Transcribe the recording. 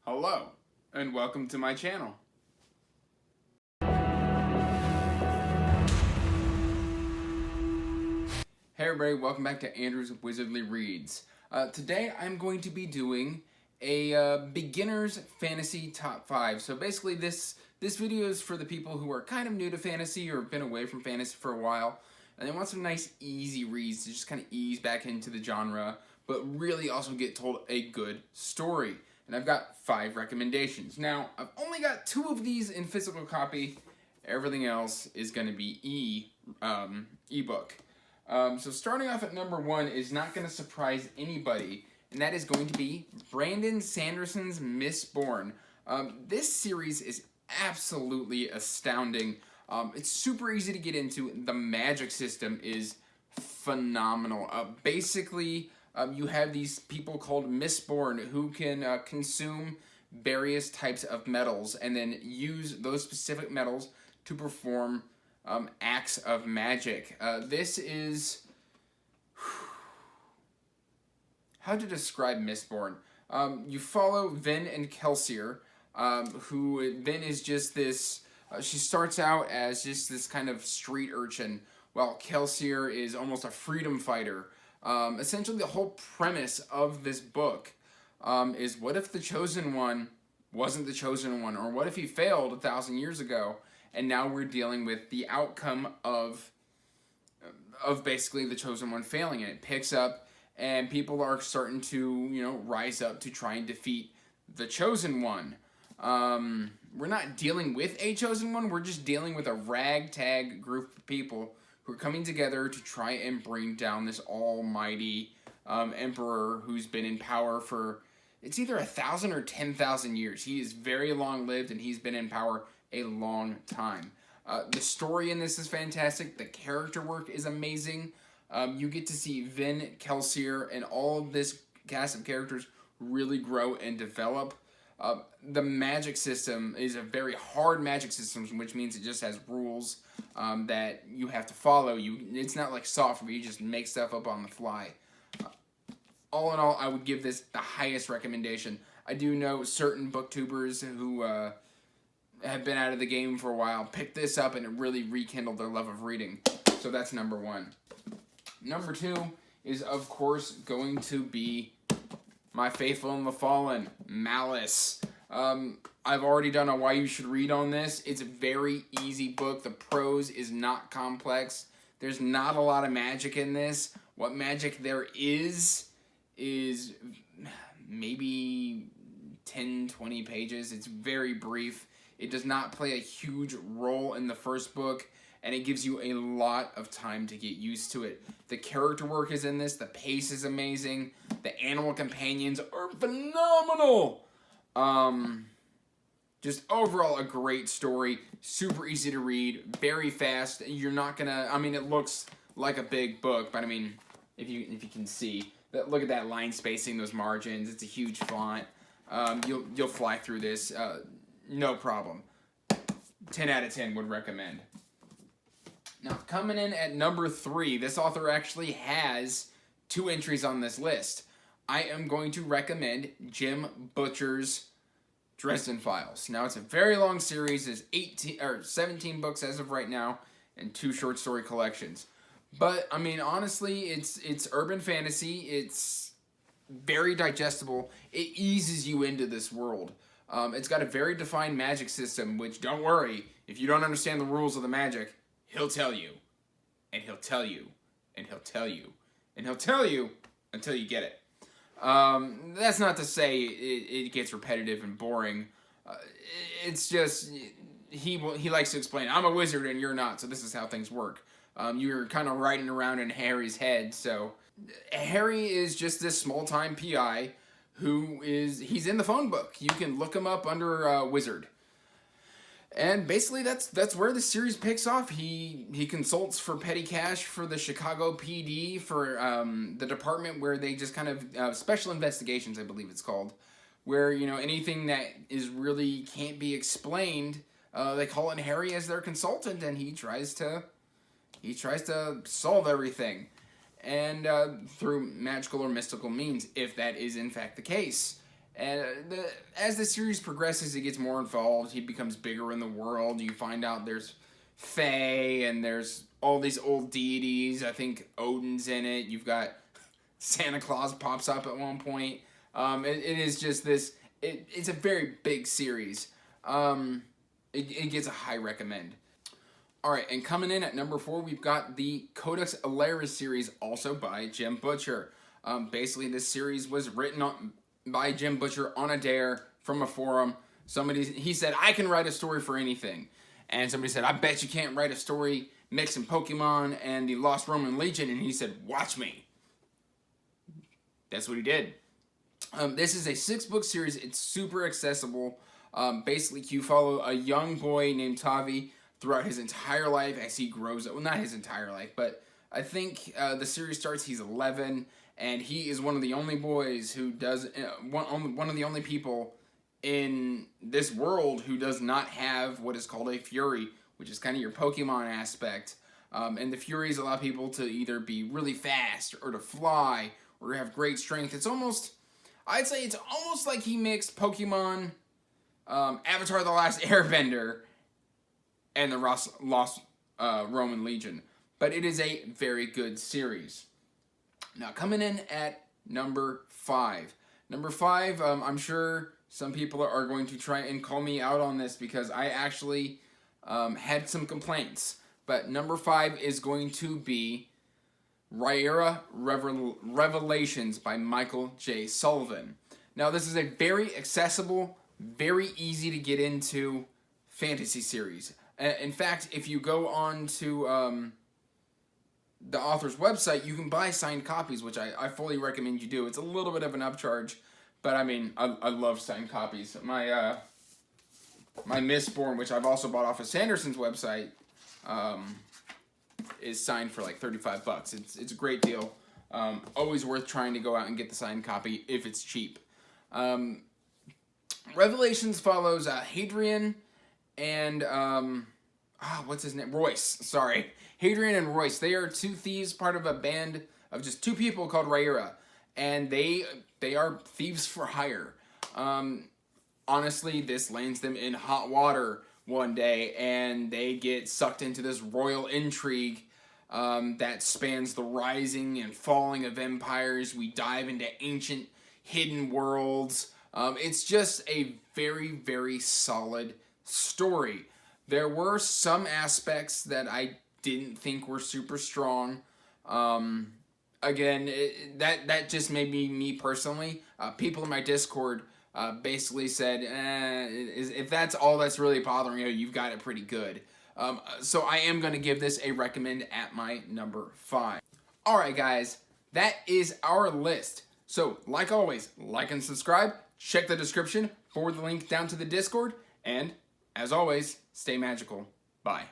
Hello, and welcome to my channel. Hey everybody, welcome back to Andrew's Wizardly Reads. Today I'm going to be doing a beginner's fantasy top 5. So basically this video is for the people who are kind of new to fantasy or have been away from fantasy for a while, and they want some nice easy reads to just kind of ease back into the genre, but really also get told a good story. And I've got 5 recommendations. Now, I've only got 2 of these in physical copy. Everything else is going to be ebook. So starting off at number 1 is not going to surprise anybody, and that is going to be Brandon Sanderson's Mistborn. This series is absolutely astounding. It's super easy to get into. The magic system is phenomenal. Basically, you have these people called Mistborn who can consume various types of metals and then use those specific metals to perform acts of magic. This is... how to describe Mistborn? You follow Vin and Kelsier, who Vin is just this... she starts out as just this kind of street urchin, while Kelsier is almost a freedom fighter. Essentially, the whole premise of this book is, what if the Chosen One wasn't the Chosen One? Or what if he failed 1,000 years ago, and now we're dealing with the outcome of basically the Chosen One failing, and it picks up, and people are starting to, rise up to try and defeat the Chosen One. We're not dealing with a Chosen One, we're just dealing with a ragtag group of people who are coming together to try and bring down this almighty emperor who's been in power for, it's either 1,000 or 10,000 years. He is very long-lived, and he's been in power a long time. The story in this is fantastic. The character work is amazing. You get to see Vin, Kelsier, and all of this cast of characters really grow and develop. The magic system is a very hard magic system, which means it just has rules that you have to follow. It's not like software, you just make stuff up on the fly. All in all, I would give this the highest recommendation. I do know certain booktubers who have been out of the game for a while picked this up, and it really rekindled their love of reading. So that's number 1. Number 2 is, of course, going to be My Faithful and the Fallen, Malice. I've already done a Why You Should Read on this. It's a very easy book. The prose is not complex. There's not a lot of magic in this. What magic there is maybe 10, 20 pages. It's very brief. It does not play a huge role in the first book, and it gives you a lot of time to get used to it. The character work is in this. The pace is amazing. The animal companions are phenomenal. Just overall a great story. Super easy to read. Very fast. You're not gonna... it looks like a big book, but if you can see, look at that line spacing, those margins. It's a huge font. You'll fly through this. No problem. 10 out of 10 would recommend. Now, coming in at number 3, this author actually has 2 entries on this list. I am going to recommend Jim Butcher's Dresden Files. Now, it's a very long series. There's 17 books as of right now, and 2 short story collections. But, honestly, it's urban fantasy. It's very digestible. It eases you into this world. It's got a very defined magic system, which, don't worry, if you don't understand the rules of the magic, he'll tell you, and he'll tell you, and he'll tell you, and he'll tell you until you get it. That's not to say it gets repetitive and boring. It's just, he likes to explain, I'm a wizard and you're not, so this is how things work. You're kind of riding around in Harry's head, so... Harry is just this small-time PI he's in the phone book. You can look him up under Wizard. And basically that's where the series picks off. He consults for petty cash for the Chicago PD, for the department where they just kind of, Special Investigations, I believe it's called, where, anything that is really can't be explained, they call in Harry as their consultant, and he tries to solve everything. And through magical or mystical means, if that is in fact the case. And as the series progresses, it gets more involved. He becomes bigger in the world. You find out there's Fae and there's all these old deities. I think Odin's in it. You've got Santa Claus pops up at one point. It is just this. It's a very big series. It gets a high recommend. All right, and coming in at number 4, we've got the Codex Alera series, also by Jim Butcher. Basically, this series was written by Jim Butcher on a dare from a forum. He said, I can write a story for anything. And somebody said, I bet you can't write a story mixing Pokemon and the Lost Roman Legion. And he said, watch me. That's what he did. This is a 6-book series. It's super accessible. Basically, you follow a young boy named Tavi throughout his entire life as he grows up. Well, not his entire life, but I think the series starts, he's 11, and he is one of the only boys who does, one of the only people in this world who does not have what is called a Fury, which is kind of your Pokemon aspect. And the Furies allow people to either be really fast, or to fly, or have great strength. I'd say it's almost like he mixed Pokemon, Avatar: The Last Airbender, and the Lost Roman Legion. But it is a very good series. Now, coming in at number 5. Number 5, I'm sure some people are going to try and call me out on this because I actually had some complaints. But number 5 is going to be Rhaenyra Revelations by Michael J. Sullivan. Now, this is a very accessible, very easy to get into fantasy series. In fact, if you go on to the author's website, you can buy signed copies, which I fully recommend you do. It's a little bit of an upcharge, but I mean, I love signed copies. My Mistborn, which I've also bought off of Sanderson's website, is signed for like $35. It's a great deal. Always worth trying to go out and get the signed copy if it's cheap. Revelations follows Hadrian and what's his name? Royce. Sorry, Hadrian and Royce. They are 2 thieves, part of a band of just 2 people called Rhaenyra, and they are thieves for hire. Honestly, this lands them in hot water one day, and they get sucked into this royal intrigue that spans the rising and falling of empires. We dive into ancient hidden worlds. It's just a very, very solid story. There were some aspects that I didn't think were super strong. Again, that just may be me personally. People in my Discord basically said, if that's all that's really bothering you, you've got it pretty good. So I am going to give this a recommend at my number 5. Alright guys, that is our list. So, like always, like and subscribe. Check the description for the link down to the Discord. And, as always, stay magical. Bye.